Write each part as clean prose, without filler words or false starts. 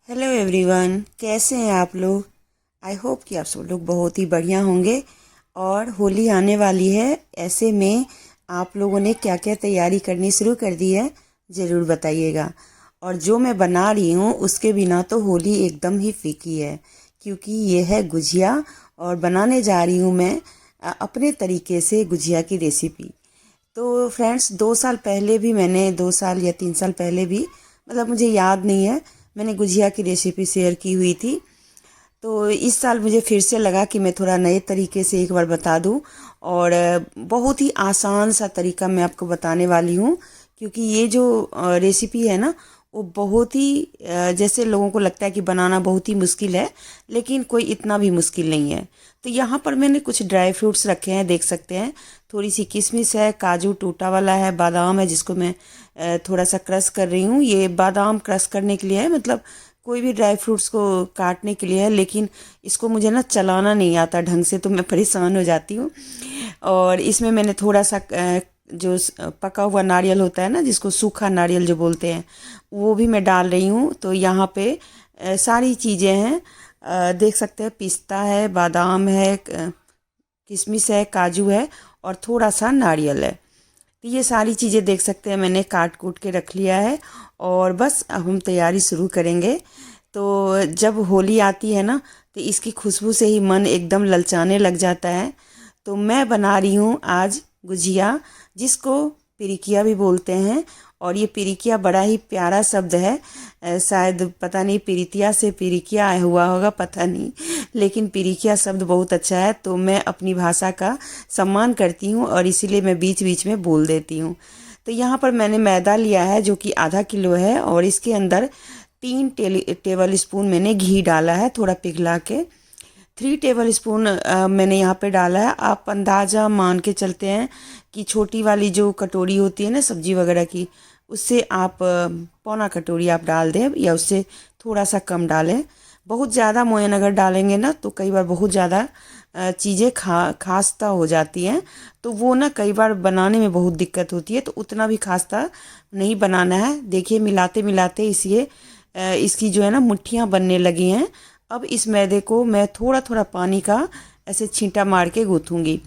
Hello everyone, कैसे हैं आप लोग। आई होप कि आप सब लोग बहुत ही बढ़िया होंगे। और होली आने वाली है, ऐसे में आप लोगों ने क्या क्या तैयारी करनी शुरू कर दी है, ज़रूर बताइएगा। और जो मैं बना रही हूँ उसके बिना तो होली एकदम ही फीकी है, क्योंकि ये है गुजिया। और बनाने जा रही हूँ मैं अपने तरीके से गुजिया की रेसिपी। तो फ्रेंड्स, 2 साल पहले भी मैंने 2 साल या 3 साल पहले भी, मतलब मुझे याद नहीं है, मैंने गुजिया की रेसिपी शेयर की हुई थी। तो इस साल मुझे फिर से लगा कि मैं थोड़ा नए तरीके से एक बार बता दूं। और बहुत ही आसान सा तरीका मैं आपको बताने वाली हूँ, क्योंकि ये जो रेसिपी है ना, वो बहुत ही जैसे लोगों को लगता है कि बनाना बहुत ही मुश्किल है, लेकिन कोई इतना भी मुश्किल नहीं है। तो यहाँ पर मैंने कुछ ड्राई फ्रूट्स रखे हैं, देख सकते हैं। थोड़ी सी किशमिश है, काजू टूटा वाला है, बादाम है जिसको मैं थोड़ा सा क्रश कर रही हूँ। ये बादाम क्रश करने के लिए है, मतलब कोई भी ड्राई फ्रूट्स को काटने के लिए है, लेकिन इसको मुझे ना चलाना नहीं आता ढंग से, तो मैं परेशान हो जाती हूँ। और इसमें मैंने थोड़ा सा जो पका हुआ नारियल होता है ना, जिसको सूखा नारियल जो बोलते हैं, वो भी मैं डाल रही हूँ। तो यहाँ पे सारी चीज़ें हैं, देख सकते हैं। पिस्ता है, बादाम है, किशमिश है, काजू है, और थोड़ा सा नारियल है। तो ये सारी चीज़ें देख सकते हैं, मैंने काट कूट के रख लिया है। और बस अब हम तैयारी शुरू करेंगे। तो जब होली आती है ना, तो इसकी खुशबू से ही मन एकदम ललचाने लग जाता है। तो मैं बना रही हूँ आज गुजिया, जिसको पिरिकिया भी बोलते हैं। और ये पिरिकिया बड़ा ही प्यारा शब्द है। शायद पता नहीं पिरितिया से पिरिकिया आया हुआ होगा, पता नहीं, लेकिन पिरिकिया शब्द बहुत अच्छा है। तो मैं अपनी भाषा का सम्मान करती हूँ, और इसीलिए मैं बीच बीच में बोल देती हूँ। तो यहाँ पर मैंने मैदा लिया है जो कि आधा किलो है, और इसके अंदर 3 टेबल स्पून मैंने घी डाला है, थोड़ा पिघला के। 3 टेबल स्पून मैंने यहाँ पे डाला है। आप अंदाज़ा मान के चलते हैं कि छोटी वाली जो कटोरी होती है ना सब्जी वगैरह की, उससे आप पौना कटोरी आप डाल दें, या उससे थोड़ा सा कम डालें। बहुत ज़्यादा मोयन अगर डालेंगे ना, तो कई बार बहुत ज़्यादा चीज़ें खास्ता हो जाती हैं। तो वो ना कई बार बनाने में बहुत दिक्कत होती है, तो उतना भी खास्ता नहीं बनाना है। देखिए, मिलाते मिलाते इसकी जो है ना मुट्ठियाँ बनने लगी हैं। अब इस मैदे को मैं थोड़ा थोड़ा पानी का ऐसे छींटा मार के गूँथूँगी,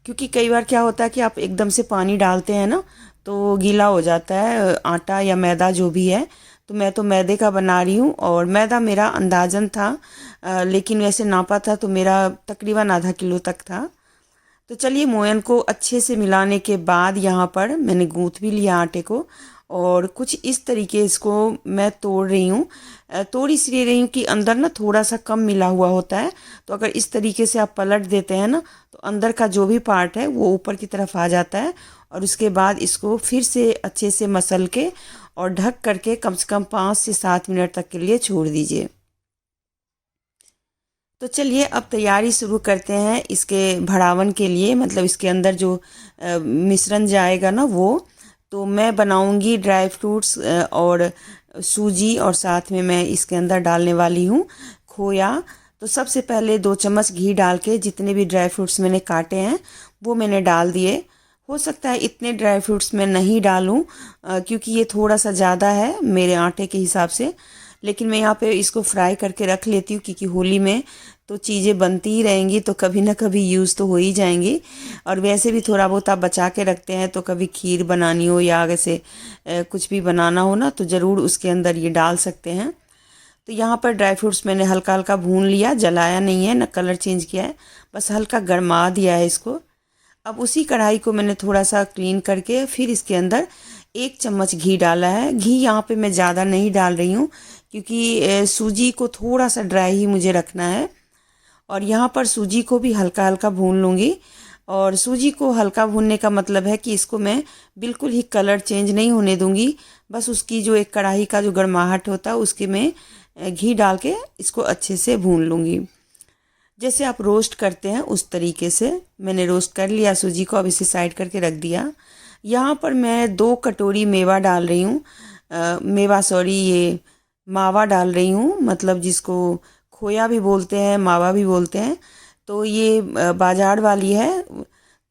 क्योंकि कई बार क्या होता है कि आप एकदम से पानी डालते हैं ना, तो गीला हो जाता है आटा या मैदा जो भी है। तो मैं तो मैदे का बना रही हूँ, और मैदा मेरा अंदाजन था, लेकिन वैसे नापा था तो मेरा तकरीबन आधा किलो तक था। तो चलिए, मोयन को अच्छे से मिलाने के बाद यहाँ पर मैंने गूँथ भी लिया आटे को, और कुछ इस तरीके इसको मैं तोड़ रही हूँ। तोड़ इसलिए रही हूँ कि अंदर ना थोड़ा सा कम मिला हुआ होता है। तो अगर इस तरीके से आप पलट देते हैं ना, तो अंदर का जो भी पार्ट है वो ऊपर की तरफ आ जाता है। और उसके बाद इसको फिर से अच्छे से मसल के और ढक करके कम से कम 5 से 7 मिनट तक के लिए छोड़ दीजिए। तो चलिए, अब तैयारी शुरू करते हैं इसके भरावन के लिए, मतलब इसके अंदर जो मिश्रण जाएगा ना वो। तो मैं बनाऊंगी ड्राई फ्रूट्स और सूजी, और साथ में मैं इसके अंदर डालने वाली हूँ खोया। तो सबसे पहले 2 चम्मच घी डाल के जितने भी ड्राई फ्रूट्स मैंने काटे हैं वो मैंने डाल दिए। हो सकता है इतने ड्राई फ्रूट्स मैं नहीं डालूं, क्योंकि ये थोड़ा सा ज़्यादा है मेरे आटे के हिसाब से। लेकिन मैं यहाँ पे इसको फ्राई करके रख लेती हूँ, क्योंकि होली में तो चीज़ें बनती ही रहेंगी, तो कभी ना कभी यूज़ तो हो ही जाएंगी। और वैसे भी थोड़ा बहुत आप बचा के रखते हैं, तो कभी खीर बनानी हो या वैसे कुछ भी बनाना हो ना, तो ज़रूर उसके अंदर ये डाल सकते हैं। तो यहाँ पर ड्राई फ्रूट्स मैंने हल्का हल्का भून लिया, जलाया नहीं है, ना कलर चेंज किया है, बस हल्का गरमा दिया है इसको। अब उसी कढ़ाई को मैंने थोड़ा सा क्लीन करके फिर इसके अंदर 1 चम्मच घी डाला है। घी यहाँ पे मैं ज़्यादा नहीं डाल रही हूँ, क्योंकि सूजी को थोड़ा सा ड्राई ही मुझे रखना है। और यहाँ पर सूजी को भी हल्का हल्का भून लूँगी। और सूजी को हल्का भूनने का मतलब है कि इसको मैं बिल्कुल ही कलर चेंज नहीं होने दूँगी, बस उसकी जो एक कढ़ाई का जो गर्माहट होता है उसके में घी डाल के इसको अच्छे से भून लूँगी। जैसे आप रोस्ट करते हैं उस तरीके से मैंने रोस्ट कर लिया सूजी को। अब इसे साइड करके रख दिया। यहाँ पर मैं 2 कटोरी मेवा डाल रही हूँ, मेवा सॉरी, ये मावा डाल रही हूँ, मतलब जिसको खोया भी बोलते हैं, मावा भी बोलते हैं। तो ये बाजार वाली है।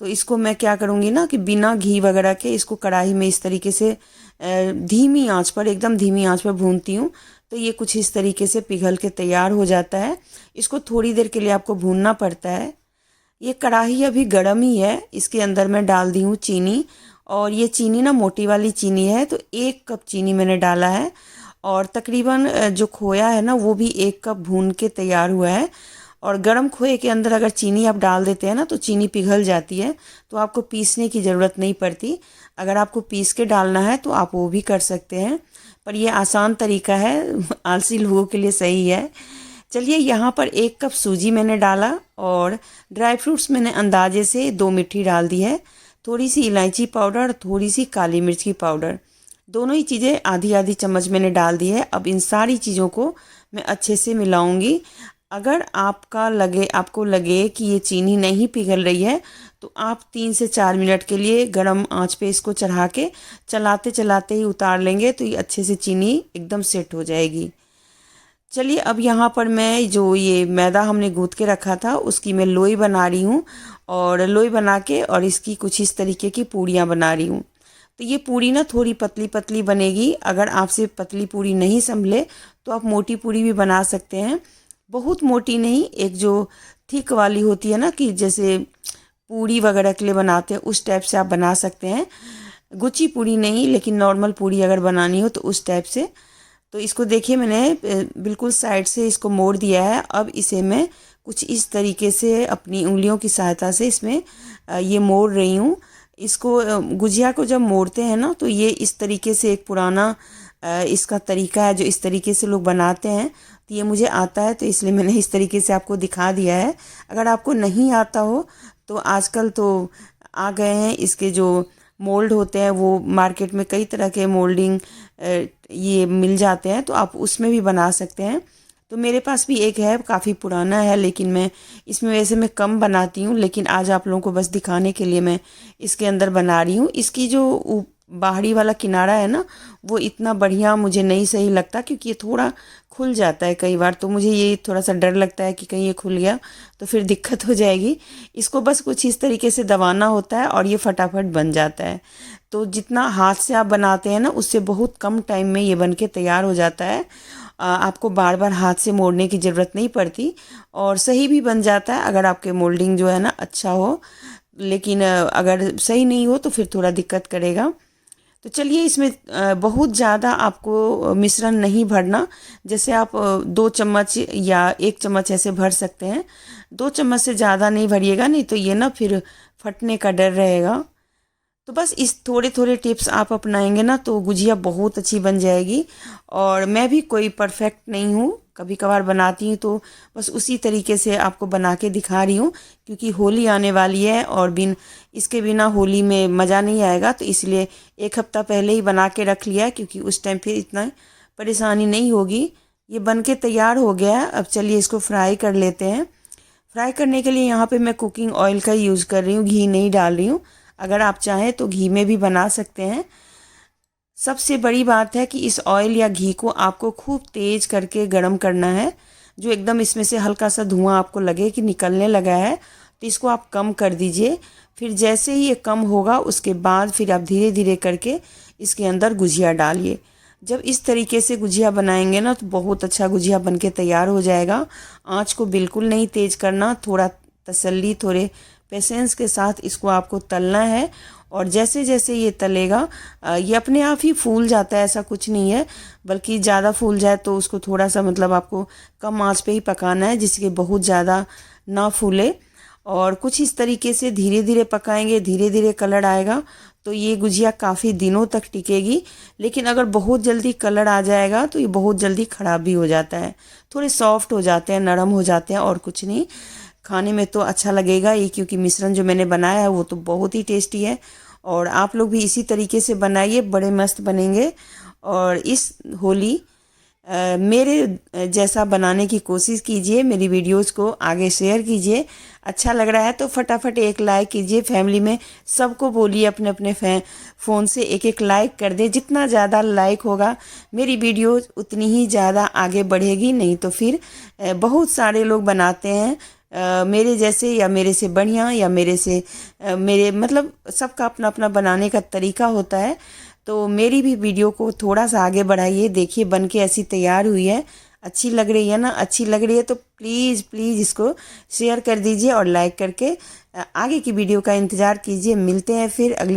तो इसको मैं क्या करूँगी ना कि बिना घी वगैरह के इसको कढ़ाई में इस तरीके से धीमी आंच पर, एकदम धीमी आंच पर भूनती हूँ। तो तो ये कुछ इस तरीके से पिघल के तैयार हो जाता है। इसको थोड़ी देर के लिए आपको भूनना पड़ता है। ये कढ़ाई अभी गर्म ही है, इसके अंदर मैं डाल दी हूँ चीनी, और ये चीनी ना मोटी वाली चीनी है, तो 1 कप चीनी मैंने डाला है। और तकरीबन जो खोया है ना वो भी 1 कप भून के तैयार हुआ है। और गर्म खोए के अंदर अगर चीनी आप डाल देते हैं ना तो चीनी पिघल जाती है, तो आपको पीसने की ज़रूरत नहीं पड़ती। अगर आपको पीस के डालना है तो आप वो भी कर सकते हैं, पर ये आसान तरीका है, आलसी लोगों के लिए सही है। चलिए, यहाँ पर 1 कप सूजी मैंने डाला, और ड्राई फ्रूट्स मैंने अंदाजे से 2 मिट्ठी डाल दी है। थोड़ी सी इलायची पाउडर, थोड़ी सी काली मिर्च की पाउडर, दोनों ही चीज़ें आधी आधी चम्मच मैंने डाल दी है। अब इन सारी चीज़ों को मैं अच्छे से मिलाऊंगी। अगर आपको लगे कि ये चीनी नहीं पिघल रही है, तो आप 3 से 4 मिनट के लिए गरम आंच पे इसको चढ़ा के चलाते चलाते ही उतार लेंगे, तो ये अच्छे से चीनी एकदम सेट हो जाएगी। चलिए, अब यहाँ पर मैं जो ये मैदा हमने गूँथ के रखा था उसकी मैं लोई बना रही हूँ, और लोई बना के और इसकी कुछ इस तरीके की पूड़ियाँ बना रही हूँ। तो ये पूड़ी ना थोड़ी पतली पतली बनेगी। अगर आपसे पतली पूड़ी नहीं संभले तो आप मोटी पूड़ी भी बना सकते हैं, बहुत मोटी नहीं, एक जो थिक वाली होती है ना, कि जैसे पूड़ी वगैरह के लिए बनाते हैं उस टाइप से आप बना सकते हैं। गुच्ची पूड़ी नहीं, लेकिन नॉर्मल पूड़ी अगर बनानी हो तो उस टाइप से। तो इसको देखिए, मैंने बिल्कुल साइड से इसको मोड़ दिया है। अब इसे मैं कुछ इस तरीके से अपनी उंगलियों की सहायता से इसमें ये मोड़ रही हूँ। इसको गुजिया को जब मोड़ते हैं ना तो ये इस तरीके से एक पुराना इसका तरीका है, जो इस तरीके से लोग बनाते हैं। तो ये मुझे आता है, तो इसलिए मैंने इस तरीके से आपको दिखा दिया है। अगर आपको नहीं आता हो तो आजकल तो आ गए हैं इसके जो मोल्ड होते हैं, वो मार्केट में कई तरह के मोल्डिंग ये मिल जाते हैं, तो आप उसमें भी बना सकते हैं। तो मेरे पास भी एक है, काफ़ी पुराना है, लेकिन मैं इसमें वैसे मैं कम बनाती हूँ, लेकिन आज आप लोगों को बस दिखाने के लिए मैं इसके अंदर बना रही हूँ। इसकी जो बाहरी वाला किनारा है ना, वो इतना बढ़िया मुझे नहीं सही लगता, क्योंकि ये थोड़ा खुल जाता है कई बार, तो मुझे ये थोड़ा सा डर लगता है कि कहीं ये खुल गया तो फिर दिक्कत हो जाएगी। इसको बस कुछ इस तरीके से दबाना होता है और ये फटाफट बन जाता है। तो जितना हाथ से आप बनाते हैं ना, उससे बहुत कम टाइम में ये बन के तैयार हो जाता है। आपको बार बार हाथ से मोड़ने की ज़रूरत नहीं पड़ती, और सही भी बन जाता है अगर आपके मोल्डिंग जो है ना अच्छा हो। लेकिन अगर सही नहीं हो तो फिर थोड़ा दिक्कत करेगा। तो चलिए, इसमें बहुत ज़्यादा आपको मिश्रण नहीं भरना। जैसे आप 2 चम्मच या 1 चम्मच ऐसे भर सकते हैं, 2 चम्मच से ज़्यादा नहीं भरिएगा, नहीं तो ये ना फिर फटने का डर रहेगा। तो बस इस थोड़े थोड़े टिप्स आप अपनाएंगे ना तो गुजिया बहुत अच्छी बन जाएगी। और मैं भी कोई परफेक्ट नहीं हूँ, कभी कभार बनाती हूँ, तो बस उसी तरीके से आपको बना के दिखा रही हूँ, क्योंकि होली आने वाली है और इसके बिना होली में मज़ा नहीं आएगा। तो इसलिए 1 हफ्ता पहले ही बना के रख लिया है, क्योंकि उस टाइम फिर इतना परेशानी नहीं होगी। ये बन के तैयार हो गया है। अब चलिए इसको फ्राई कर लेते हैं। फ्राई करने के लिए यहाँ पे मैं कुकिंग ऑयल का यूज़ कर रही हूँ, घी नहीं डाल रही हूँ। अगर आप चाहें तो घी में भी बना सकते हैं। सबसे बड़ी बात है कि इस ऑयल या घी को आपको खूब तेज़ करके गरम करना है। जो एकदम इसमें से हल्का सा धुआं आपको लगे कि निकलने लगा है, तो इसको आप कम कर दीजिए। फिर जैसे ही ये कम होगा उसके बाद फिर आप धीरे धीरे करके इसके अंदर गुजिया डालिए। जब इस तरीके से गुजिया बनाएंगे ना तो बहुत अच्छा गुजिया बन के तैयार हो जाएगा। आँच को बिल्कुल नहीं तेज़ करना, थोड़ा तसल्ली, थोड़े पेशेंस के साथ इसको आपको तलना है। और जैसे जैसे ये तलेगा ये अपने आप ही फूल जाता है, ऐसा कुछ नहीं है। बल्कि ज़्यादा फूल जाए तो उसको थोड़ा सा मतलब आपको कम आंच पे ही पकाना है, जिससे बहुत ज़्यादा ना फूले। और कुछ इस तरीके से धीरे धीरे पकाएंगे, धीरे धीरे कलर आएगा तो ये गुजिया काफ़ी दिनों तक टिकेगी। लेकिन अगर बहुत जल्दी कलर आ जाएगा तो ये बहुत जल्दी ख़राब भी हो जाता है। थोड़े सॉफ्ट हो जाते हैं, नरम हो जाते हैं, और कुछ नहीं। खाने में तो अच्छा लगेगा ही, क्योंकि मिश्रण जो मैंने बनाया है वो तो बहुत ही टेस्टी है। और आप लोग भी इसी तरीके से बनाइए, बड़े मस्त बनेंगे। और इस होली मेरे जैसा बनाने की कोशिश कीजिए, मेरी वीडियोस को आगे शेयर कीजिए। अच्छा लग रहा है तो फटाफट एक लाइक कीजिए। फैमिली में सबको बोलिए अपने अपने फ़ोन से एक एक लाइक कर दे। जितना ज़्यादा लाइक होगा मेरी वीडियो उतनी ही ज़्यादा आगे बढ़ेगी। नहीं तो फिर बहुत सारे लोग बनाते हैं मेरे जैसे, या मेरे से बढ़िया, या मेरे मतलब सबका अपना अपना बनाने का तरीका होता है। तो मेरी भी वीडियो को थोड़ा सा आगे बढ़ाइए। देखिए बन के ऐसी तैयार हुई है, अच्छी लग रही है ना? अच्छी लग रही है तो प्लीज़ प्लीज़ इसको शेयर कर दीजिए और लाइक करके आगे की वीडियो का इंतज़ार कीजिए। मिलते हैं फिर अगली